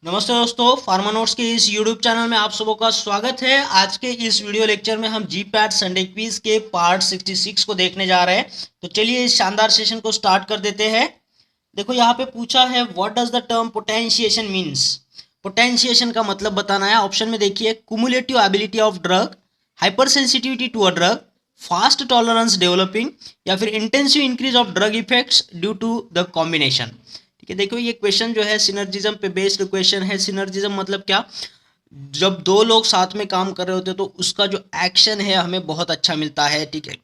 नमस्ते दोस्तों, pharma notes के इस यूट्यूब चैनल में आप सबों का स्वागत है। आज के इस वीडियो लेक्चर में हम जी पैट संडे क्विज के पार्ट 66 को देखने जा रहे हैं। तो चलिए इस शानदार सेशन को स्टार्ट कर देते हैं। देखो यहाँ पे पूछा है what does the term potentiation means. Potentiation का मतलब बताना है। ऑप्शन में देखिए cumulative ability of drug, hyper sensitivity to a drug, fast tolerance developing या फिर intensive increase of drug effects due to the combination. ठीक है, देखो ये क्वेश्चन जो है सिनर्जिज्म पे बेस्ड क्वेश्चन है। सिनर्जिज्म मतलब क्या? जब दो लोग साथ में काम कर रहे होते हैं तो उसका जो एक्शन है हमें बहुत अच्छा मिलता है। ठीक है,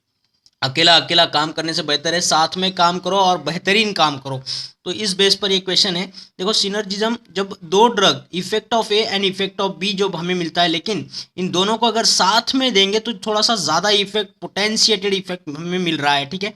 अकेला अकेला काम करने से बेहतर है साथ में काम करो और बेहतरीन काम करो। तो इस बेस पर ये क्वेश्चन है। देखो सिनर्जिज्म, जब दो drug effect of A and effect of B जो हमें मिलता है, लेकिन इन दोनों को अगर साथ में देंगे तो थोड़ा सा ज़्यादा इफेक्ट, पोटेंशिएटेड इफेक्ट हमें मिल रहा है। ठीक है,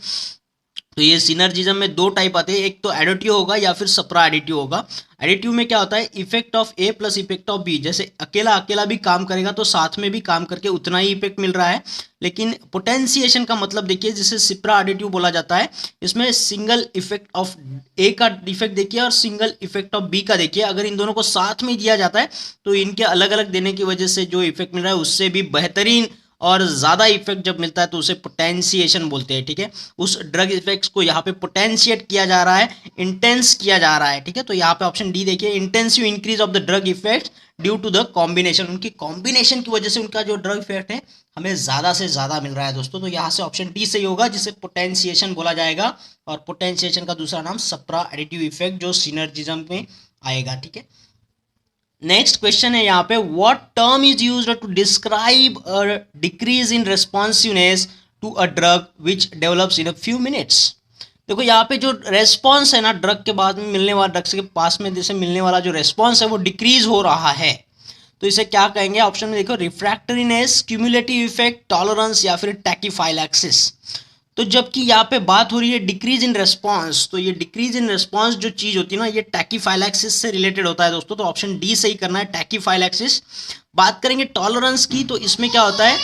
तो ये सिनर्जिज्म में दो टाइप आते हैं, एक तो एडिटिव होगा या फिर सप्रा एडिटिव होगा। एडिटिव में क्या होता है, effect of A plus effect of B. जैसे अकेला अकेला भी काम करेगा तो साथ में भी काम करके उतना ही इफेक्ट मिल रहा है। लेकिन पोटेंशिएशन का मतलब देखिए, जिसे सिप्रा एडिटिव बोला जाता है, इसमें सिंगल इफेक्ट ऑफ ए का इफेक्ट देखिए और सिंगल इफेक्ट ऑफ बी का देखिए। अगर इन दोनों को साथ में दिया जाता है तो इनके अलग अलग देने की वजह से जो इफेक्ट मिल रहा है उससे भी बेहतरीन और ज़्यादा इफेक्ट जब मिलता है तो उसे पोटेंशिएशन बोलते हैं। ठीक है, उस ड्रग इफेक्ट्स को यहाँ पे पोटेंशिएट किया जा रहा है, इंटेंस किया जा रहा है। ठीक है, तो यहाँ पे ऑप्शन डी देखिए, intensive increase of the drug effect due to the combination. उनकी कॉम्बिनेशन की वजह से उनका जो ड्रग इफेक्ट है हमें ज़्यादा से ज़्यादा मिल रहा है दोस्तों। तो यहाँ से ऑप्शन डी सही होगा, जिसे पोटेंशिएशन बोला जाएगा। और पोटेंशिएशन का दूसरा नाम सप्रा एडिटिव इफेक्ट जो सिनर्जिज्म में आएगा। ठीक है, नेक्स्ट क्वेश्चन है यहाँ पे, what term is used to describe a decrease in responsiveness to a drug which develops in a few minutes. देखो यहाँ पे जो रेस्पॉन्स है ना, ड्रग के बाद में मिलने वाला, ड्रग्स के पास में जैसे मिलने वाला जो रेस्पॉन्स है वो डिक्रीज हो रहा है, तो इसे क्या कहेंगे? ऑप्शन में देखो, रिफ्रैक्टरीनेस, क्यूमुलेटिव इफेक्ट, टॉलरेंस या फिर टैकीफाइलैक्सिस। तो जबकि यहाँ पे बात हो रही है डिक्रीज इन रेस्पॉन्स, तो ये डिक्रीज इन रेस्पॉन्स जो चीज़ होती है ना, ये टैकीफाइलैक्सिस से रिलेटेड होता है दोस्तों। तो ऑप्शन डी सही करना है, टैकीफाइलैक्सिस। बात करेंगे टॉलरेंस की, तो इसमें क्या होता है,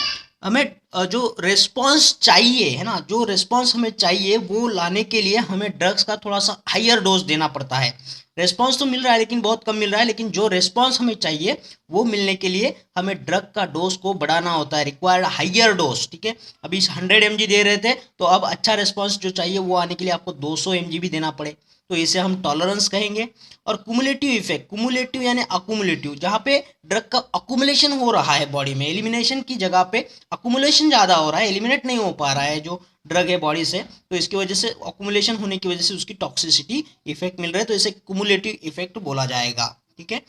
हमें जो रेस्पॉन्स चाहिए है ना, जो रेस्पॉन्स हमें चाहिए वो लाने के लिए हमें ड्रग्स का थोड़ा सा हायर डोज देना पड़ता है। रेस्पॉन्स तो मिल रहा है लेकिन बहुत कम मिल रहा है, लेकिन जो रेस्पॉन्स हमें चाहिए वो मिलने के लिए हमें ड्रग का डोज को बढ़ाना होता है, रिक्वायर्ड हायर डोज। ठीक है, अभी 100 mg दे रहे थे तो अब अच्छा रेस्पॉन्स जो चाहिए वो आने के लिए आपको 200 mg भी देना पड़े, तो इसे हम टॉलरेंस कहेंगे। और कुमुलेटिव इफेक्ट, कुमुलेटिव यानी अकुमुलेटिव, जहाँ पे ड्रग का अकुमुलेशन हो रहा है बॉडी में, एलिमिनेशन की जगह पे अकुमुलेशन ज़्यादा हो रहा है, एलिमिनेट नहीं हो पा रहा है जो ड्रग है बॉडी से, तो इसकी वजह से अकुमुलेशन होने की वजह से उसकी टॉक्सिसिटी इफेक्ट मिल रहा है, तो इसे कुमुलेटिव इफेक्ट बोला जाएगा। ठीक है,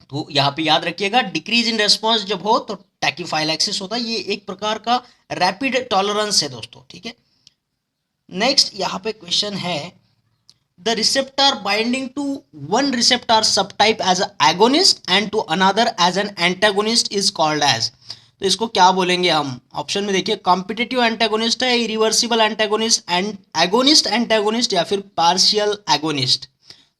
तो यहाँ पे याद रखिएगा, डिक्रीज इन रेस्पॉन्स जब हो तो टैकीफाइलैक्सिस होता है। ये एक प्रकार का रैपिड टॉलरेंस है दोस्तों। ठीक है, नेक्स्ट यहाँ पे क्वेश्चन है, the receptor binding to one receptor subtype as agonist and to another as an antagonist is called as. तो इसको क्या बोलेंगे हम? ऑप्शन में देखिए, कॉम्पिटिटिव एंटागोनिस्ट है, irreversible antagonist, and agonist antagonist या फिर पार्शियल एगोनिस्ट।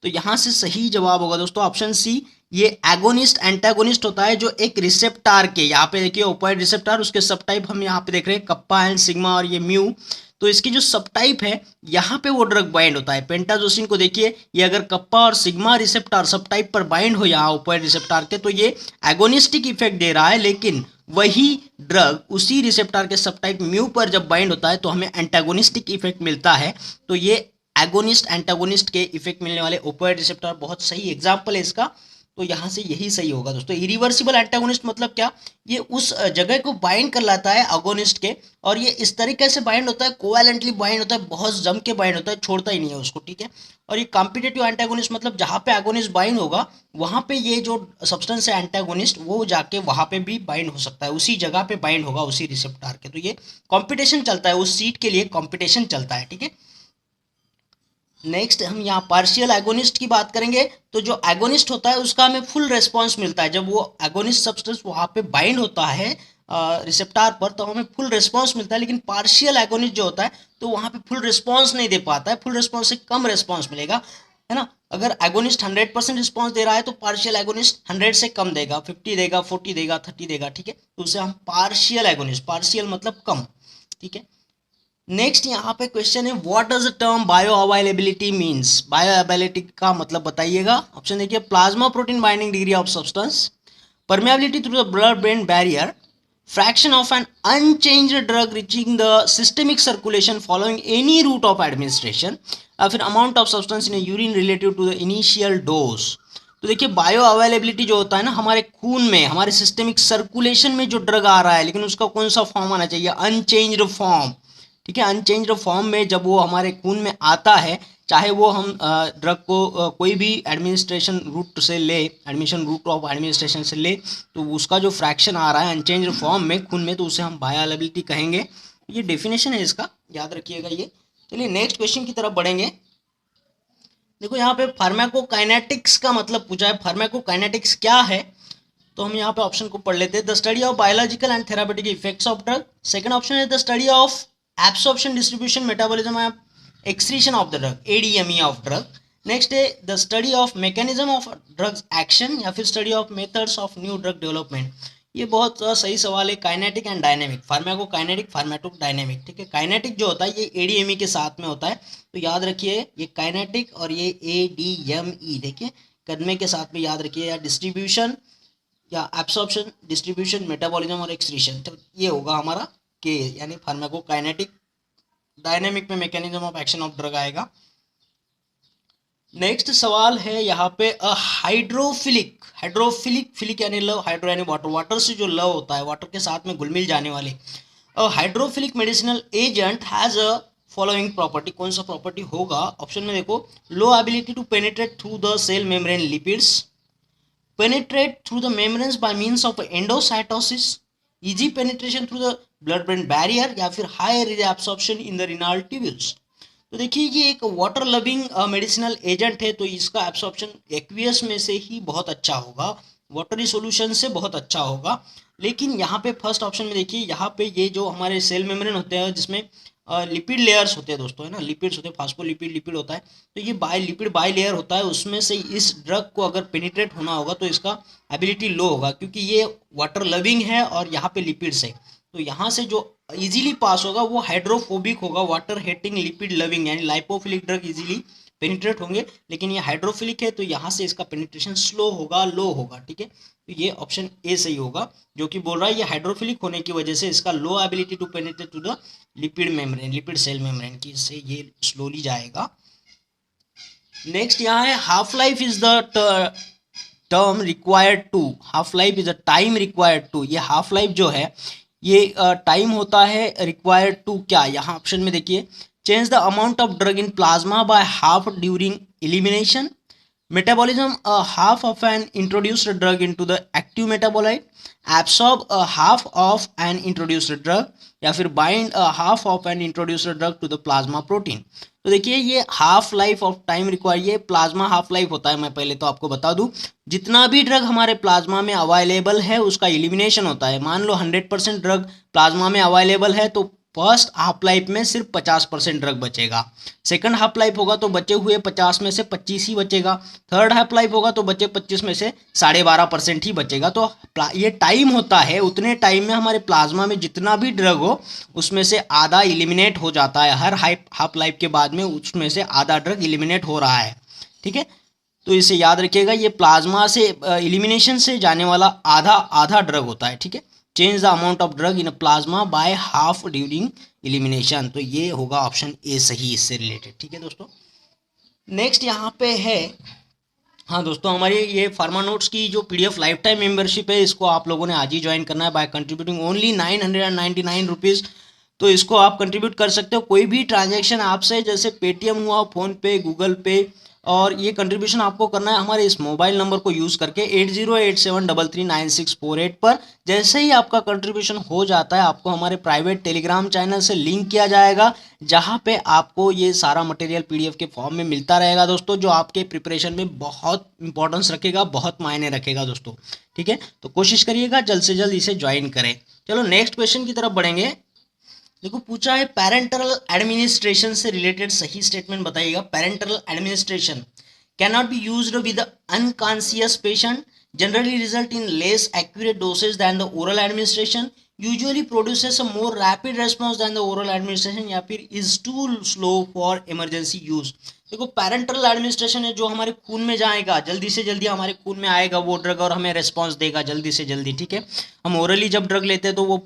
तो यहाँ से सही जवाब होगा दोस्तों ऑप्शन सी। ये एगोनिस्ट एंटागोनिस्ट होता है जो एक रिसेप्टार के, यहाँ पे देखिए ओपाइड रिसेप्टार, उसके सब टाइप हम यहाँ पे देख रहे हैं, कप्पा एंड सिग्मा और ये म्यू। तो इसकी जो सब टाइप है यहाँ पे वो ड्रग बाइंड होता है। पेंटाजोसिन को देखिए, ये अगर कप्पा और सिग्मा रिसेप्टार सब टाइप पर बाइंड हो यहाँ ओपाइड रिसेप्टार के, तो ये एगोनिस्टिक इफेक्ट दे रहा है। लेकिन वही ड्रग उसी रिसेप्टार के सब टाइप म्यू पर जब बाइंड होता है तो हमें एंटागोनिस्टिक इफेक्ट मिलता है। तो ये एगोनिस्ट एंटागोनिस्ट के इफेक्ट मिलने वाले ओपियोइड रिसेप्टर बहुत सही एग्जांपल है इसका। तो यहाँ से यही सही होगा दोस्तों। इरिवर्सिबल एंटागोनिस्ट मतलब क्या? ये उस जगह को बाइंड कर लाता है अगोनिस्ट के, और ये इस तरीके से बाइंड होता है, कोवैलेंटली बाइंड होता है, बहुत जम के बाइंड होता है, छोड़ता ही नहीं है उसको। ठीक है, और ये कॉम्पिटिटिव एंटागोनिस्ट मतलब जहाँ पे एगोनिस्ट बाइंड होगा वहाँ पे ये जो सब्सटेंस है एंटागोनिस्ट वो जाके वहाँ पे भी बाइंड हो सकता है, उसी जगह पे बाइंड होगा उसी रिसेप्टार के। तो ये कॉम्पिटिशन चलता है, उस सीट के लिए कॉम्पिटिशन चलता है। ठीक है, नेक्स्ट हम यहाँ पार्शियल एगोनिस्ट की बात करेंगे। तो जो एगोनिस्ट होता है उसका हमें फुल रेस्पॉन्स मिलता है, जब वो एगोनिस्ट सब्सटेंस वहाँ पे बाइंड होता है रिसेप्टार पर तो हमें फुल रिस्पॉन्स मिलता है। लेकिन पार्शियल एगोनिस्ट जो होता है तो वहाँ पे फुल रिस्पॉन्स नहीं दे पाता है, फुल रिस्पॉन्स से कम रिस्पॉन्स मिलेगा, है ना। अगर एगोनिस्ट 100% रिस्पॉन्स दे रहा है तो पार्शियल एगोनिस्ट 100 से कम देगा, 50 देगा, 40 देगा, 30 देगा। ठीक है, तो उसे हम पार्शियल एगोनिस्ट, पार्शियल मतलब कम। ठीक है, नेक्स्ट यहाँ पे क्वेश्चन है, what does the term bio availability means. Bio availability का मतलब बताइएगा। ऑप्शन देखिए, plasma protein binding degree of substance, permeability through the blood-brain barrier, fraction of an unchanged drug reaching the systemic circulation following any route of administration, या फिर amount of substance in a urine relative to the initial dose। तो देखिए, bio availability जो होता है ना, हमारे खून में, हमारे सिस्टेमिक सर्कुलेशन में जो ड्रग आ रहा है, लेकिन उसका कौन सा फॉर्म आना चाहिए, अनचेंज्ड फॉर्म। ठीक है, अनचेंज्ड फॉर्म में जब वो हमारे खून में आता है, चाहे वो हम ड्रग को कोई भी एडमिनिस्ट्रेशन रूट से ले, एडमिशन रूट ऑफ एडमिनिस्ट्रेशन से ले, तो उसका जो फ्रैक्शन आ रहा है अनचेंज्ड फॉर्म में खून में, तो उसे हम बायोअवेलेबिलिटी कहेंगे। ये डेफिनेशन है इसका, याद रखिएगा ये। चलिए नेक्स्ट क्वेश्चन की तरफ बढ़ेंगे। देखो यहाँ पे फार्माकोकाइनेटिक्स का मतलब पूछा है। फार्माकोकाइनेटिक्स क्या है, तो हम यहाँ पे ऑप्शन को पढ़ लेते हैं। The study of biological and therapeutic effects of drug. Second option है the study of absorption, distribution, metabolism and excretion of the drug, ADME of drug. Next है the study of mechanism of drugs action, या फिर study of methods of new drug development. ये बहुत सही सवाल है। Kinetic and dynamic, pharmacokinetic, pharmacodynamic. ठीक है, काइनेटिक जो होता है ये एडीएमई के साथ में होता है, तो याद रखिए ये काइनेटिक और ये एडीएमई, देखिए कदमे के साथ में याद रखिए, या डिस्ट्रीब्यूशन या एब्सॉर्प्शन, डिस्ट्रीब्यूशन, मेटाबॉलिज्म और एक्सक्रीशन, तो ये होगा हमारा के, यानी फार्माकोकाइनेटिक। डायनेमिक में mechanism of action of drug आएगा। नेक्स्ट सवाल है यहाँ पे, हाइड्रोफिलिक, हाइड्रोफिलिक, फिलिक यानी लव, हाइड्रो यानी वाटर, वाटर से जो लव होता है, वाटर के साथ में घुल मिल जाने वाले, hydrophilic medicinal agent has a following property. कौन सा प्रॉपर्टी होगा, ऑप्शन में देखो, low ability to penetrate through the cell membrane lipids, penetrate through the membranes by means of endocytosis, easy penetration through the blood brain barrier, या फिर high reabsorption in the renal tubules। तो देखिए ये एक water loving medicinal agent है, तो इसका absorption aqueous में से ही बहुत अच्छा होगा, वाटरी सॉल्यूशन से बहुत अच्छा होगा। लेकिन यहाँ पे फर्स्ट ऑप्शन में देखिए, यहाँ पे ये जो हमारे सेल मेम्ब्रेन होते हैं जिसमें लिपिड लेयर्स होते हैं दोस्तों, है ना, लिपिड्स होते हैं, फास्फोलिपिड लिपिड होता है, तो ये बाई लेयर होता है, उसमें से इस ड्रग को अगर पेनिट्रेट होना होगा तो इसका एबिलिटी लो होगा, क्योंकि ये वाटर लविंग है और यहाँ पे लिपिड्स है, तो यहाँ से जो इजीली पास होगा वो हाइड्रोफोबिक होगा, वाटर हेटिंग लिपिड लविंग, यानी लाइपोफिलिक ड्रग इजीली पेनिट्रेट होंगे, लेकिन ये हाइड्रोफिलिक है तो यहाँ से इसका पेनिट्रेशन स्लो होगा, लो होगा। ठीक है, तो ये ऑप्शन ए सही होगा, जो कि बोल रहा है ये हाइड्रोफिलिक होने की वजह से इसका low ability to penetrate to the lipid membrane, lipid cell membrane की, इससे ये स्लोली जाएगा। नेक्स्ट यहाँ है, half life is the term required to, half life is a time required to, ये हाफ लाइफ जो है ये टाइम होता है रिक्वायर्ड टू क्या, यहाँ ऑप्शन में देखिए, change the amount of drug in plasma by half during elimination, metabolism half of an introduced drug into the active metabolite, absorb half of an introduced drug, या फिर bind half of an introduced drug to the plasma protein. तो देखिए ये half life of time require, ये plasma half life होता है। मैं पहले तो आपको बता दूं, जितना भी ड्रग हमारे प्लाज्मा में अवेलेबल है उसका एलिमिनेशन होता है। मान लो 100% ड्रग प्लाज्मा में अवेलेबल है, तो फर्स्ट हाफ लाइफ में सिर्फ 50% ड्रग बचेगा, सेकंड हाफ लाइफ होगा तो बचे हुए 50 में से 25 ही बचेगा, थर्ड हाफ लाइफ होगा तो बचे 25 में से 12.5% ही बचेगा। तो ये टाइम होता है, उतने टाइम में हमारे प्लाज्मा में जितना भी ड्रग हो उसमें से आधा एलिमिनेट हो जाता है, हर हाफ लाइफ के बाद में उसमें से आधा ड्रग एलिमिनेट हो रहा है। ठीक है, तो इसे याद रखिएगा, ये प्लाज्मा से एलिमिनेशन से जाने वाला आधा ड्रग होता है। ठीक है, change the amount of drug in plasma by half during elimination, तो ये होगा ऑप्शन ए सही इससे रिलेटेड। ठीक है दोस्तों, नेक्स्ट यहाँ पे है, हाँ दोस्तों, हमारी ये फार्मा नोट्स की जो पीडीएफ लाइफ टाइम मेंबरशिप है, इसको आप लोगों ने आज ही ज्वाइन करना है बाय कंट्रीब्यूटिंग ओनली 999 रुपीज़। तो इसको आप कंट्रीब्यूट कर सकते हो, कोई भी ट्रांजैक्शन आपसे, जैसे पेटीएम हुआ, फ़ोनपे, गूगल पे, और ये कंट्रीब्यूशन आपको करना है हमारे इस मोबाइल नंबर को यूज़ करके 8087339648 पर। जैसे ही आपका कंट्रीब्यूशन हो जाता है, आपको हमारे प्राइवेट टेलीग्राम चैनल से लिंक किया जाएगा, जहां पे आपको ये सारा मटेरियल पीडीएफ के फॉर्म में मिलता रहेगा दोस्तों, जो आपके प्रिपरेशन में बहुत इंपॉर्टेंस रखेगा, बहुत मायने रखेगा दोस्तों। ठीक है, तो कोशिश करिएगा जल्द से जल्द इसे ज्वाइन करें। चलो नेक्स्ट क्वेश्चन की तरफ बढ़ेंगे। देखो पूछा है, पेरेंटल एडमिनिस्ट्रेशन से रिलेटेड सही स्टेटमेंट बताइएगा। Parental administration can not be used with unconscious patient, generally result in less accurate doses than the oral administration, usually produces a more rapid response than the oral administration, या फिर is too slow for emergency use। देखो parental administration है जो हमारे खून में जाएगा, जल्दी से जल्दी हमारे खून में आएगा वो ड्रग और हमें रिस्पांस देगा जल्दी से जल्दी, ठीक है। हम ओरली जब ड्रग लेते हैं तो वो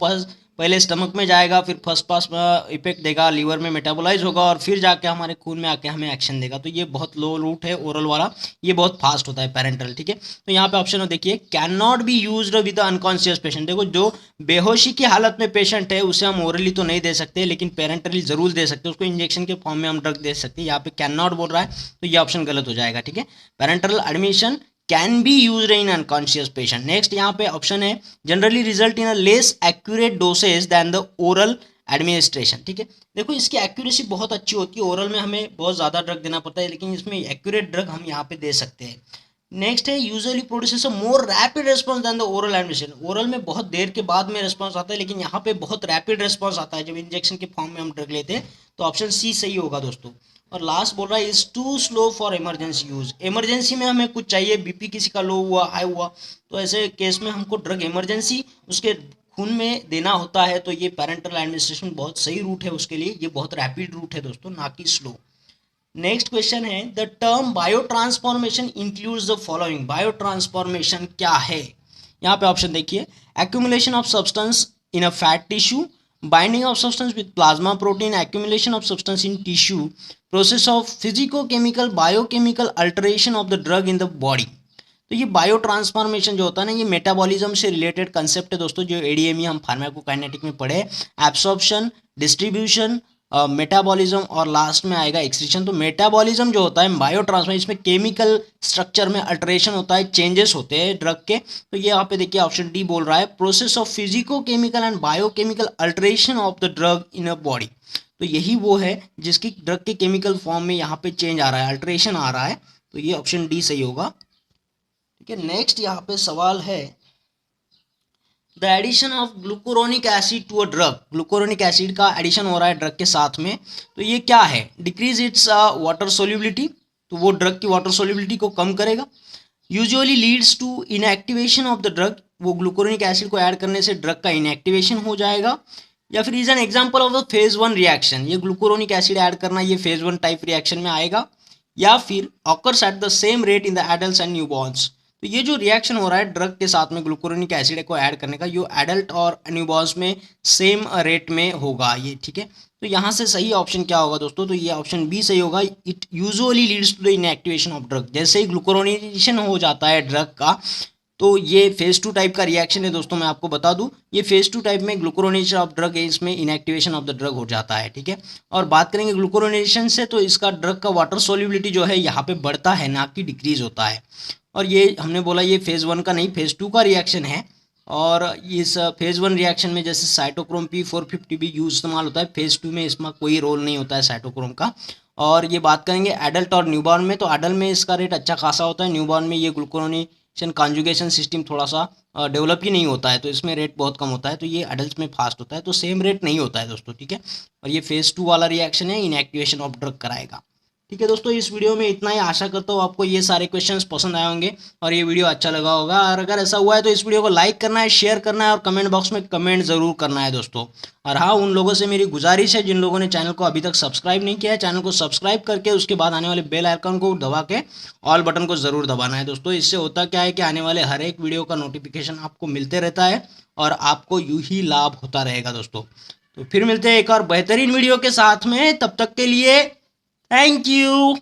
पहले स्टमक में जाएगा, फिर फर्स्ट पास इफेक्ट देगा, लीवर में मेटाबोलाइज होगा और फिर जाके हमारे खून में आके हमें एक्शन देगा। तो ये बहुत लो रूट है ओरल वाला, ये बहुत फास्ट होता है पैरेंटल, ठीक है। तो यहाँ पे ऑप्शन देखिए, can not be used with unconscious patient. देखो जो बेहोशी की हालत में पेशेंट है उसे हम ओरली तो नहीं दे सकते, लेकिन पेरेंटली जरूर दे सकते हैं, उसको इंजेक्शन के फॉर्म में हम ड्रग दे सकते हैं। यहाँ पे कैन नॉट बोल रहा है तो ये ऑप्शन गलत हो जाएगा, ठीक है। Parental admission can be used in unconscious patient. Next यहाँ पे ऑप्शन है, generally result in a less accurate dosage than the oral administration, ठीक है। देखो इसकी एक्यूरेसी बहुत अच्छी होती है, ओरल में हमें बहुत ज़्यादा ड्रग देना पड़ता है, लेकिन इसमें एक्यूरेट ड्रग हम यहाँ पे दे सकते हैं। नेक्स्ट है, usually produces a more rapid response than the oral administration. Oral में बहुत देर के बाद में रिस्पांस आता है, लेकिन यहाँ पे बहुत रैपिड रिस्पांस आता है जब इंजेक्शन के फॉर्म में हम ड्रग लेते हैं। तो ऑप्शन सी सही होगा दोस्तों। और लास्ट बोल रहा है, is too slow for emergency use. Emergency में हमें कुछ चाहिए, बीपी किसी का लो हुआ, हाई हुआ, तो ऐसे केस में हमको ड्रग इमरजेंसी उसके खून में देना होता है। तो ये पैरेंटल एडमिनिस्ट्रेशन बहुत सही रूट है उसके लिए, ये बहुत रैपिड रूट है दोस्तों, ना कि स्लो। नेक्स्ट क्वेश्चन है, the term bio transformation includes the following. Bio transformation क्या है? यहाँ पे ऑप्शन देखिए, accumulation of substance in a fat tissue, binding of substance with plasma protein, accumulation of substance in tissue, process of physico chemical biochemical alteration of the drug in the body. तो ये bio transformation जो होता है ना, ये metabolism से related concept है दोस्तों, जो एडीएमई हम फार्माकोकाइनेटिक में पढ़े। एब्सॉर्प्शन, डिस्ट्रीब्यूशन, मेटाबॉलिज्म और लास्ट में आएगा एक्सक्रीशन। तो मेटाबॉलिज्म जो होता है बायो ट्रांसफॉर्मेशन, इसमें केमिकल स्ट्रक्चर में अल्टरेशन होता है, चेंजेस होते हैं ड्रग के। तो ये यहाँ पे देखिए ऑप्शन डी बोल रहा है, process of physico chemical and biochemical alteration of the drug in a body. तो यही वो है जिसकी ड्रग के केमिकल फॉर्म में यहाँ पे चेंज आ रहा है, अल्टरेशन आ रहा है। तो ये ऑप्शन डी सही होगा, ठीक है। नेक्स्ट यहाँ पे सवाल है, the addition of glucuronic acid to a drug. Glucuronic acid का एडिशन हो रहा है ड्रग के साथ में, तो ये क्या है? डिक्रीज इट्स वाटर सोल्यूबिलिटी, तो वो ड्रग की वाटर सोल्यूबिलिटी को कम करेगा। Usually leads to inactivation of the drug, वो ग्लूकोरोनिक एसिड को ऐड करने से ड्रग का इनएक्टिवेशन हो जाएगा। या फिर is an example of the phase 1 reaction, ये ग्लूकोरोनिक एसिड ऐड करना ये फेज 1 टाइप रिएक्शन में आएगा। या फिर occurs at the same rate in the adults and newborn's. तो ये जो रिएक्शन हो रहा है ड्रग के साथ में ग्लूकोरोनिक एसिड को ऐड करने का, ये एडल्ट और न्यूबॉर्न्स में सेम रेट में होगा ये, ठीक है। तो यहाँ से सही ऑप्शन क्या होगा दोस्तों? तो ये ऑप्शन बी सही होगा, it usually leads to the inactivation of drug. जैसे ही ग्लूकोरोनाइजेशन हो जाता है ड्रग का, तो ये फेज 2 टाइप का रिएक्शन है दोस्तों। मैं आपको बता दूं, ये फेज 2 टाइप में ग्लूकोरोनाइजेशन ऑफ ड्रग है, इसमें इनएक्टिवेशन ऑफ द ड्रग हो जाता है, ठीक है। और बात करेंगे ग्लूकोरोनाइजेशन से, तो इसका ड्रग का वाटर सोल्यूबिलिटी जो है यहाँ पे बढ़ता है, ना कि डिक्रीज होता है। और ये हमने बोला ये फेज 1 का नहीं, फेज 2 का रिएक्शन है। और इस फेज 1 रिएक्शन में जैसे साइटोक्रोम P450 भी यूज इस्तेमाल होता है, फेज 2 में इसमें कोई रोल नहीं होता है साइटोक्रोम का। और ये बात करेंगे एडल्ट और न्यूबॉर्न में, तो एडल्ट में इसका रेट अच्छा खासा होता है, न्यूबॉर्न में ये ग्लूकोरोनेशन कॉन्जुगेशन सिस्टम थोड़ा सा डेवलप ही नहीं होता है, तो इसमें रेट बहुत कम होता है। तो ये एडल्ट में फास्ट होता है, तो सेम रेट नहीं होता है दोस्तों, ठीक है। और ये फेज 2 वाला रिएक्शन है, इनएक्टिवेशन ऑफ ड्रग कराएगा, ठीक है दोस्तों। इस वीडियो में इतना ही, आशा करता हूँ आपको ये सारे क्वेश्चंस पसंद आए होंगे और ये वीडियो अच्छा लगा होगा। और अगर ऐसा हुआ है तो इस वीडियो को लाइक करना है, शेयर करना है और कमेंट बॉक्स में कमेंट जरूर करना है दोस्तों। और हाँ, उन लोगों से मेरी गुजारिश है जिन लोगों ने चैनल को अभी तक सब्सक्राइब नहीं किया है, चैनल को सब्सक्राइब करके उसके बाद आने वाले बेल आइकन को दबा के ऑल बटन को जरूर दबाना है दोस्तों। इससे होता क्या है कि आने वाले हर एक वीडियो का नोटिफिकेशन आपको मिलते रहता है और आपको यूं ही लाभ होता रहेगा दोस्तों। तो फिर मिलते हैं एक और बेहतरीन वीडियो के साथ में, तब तक के लिए थैंक यू।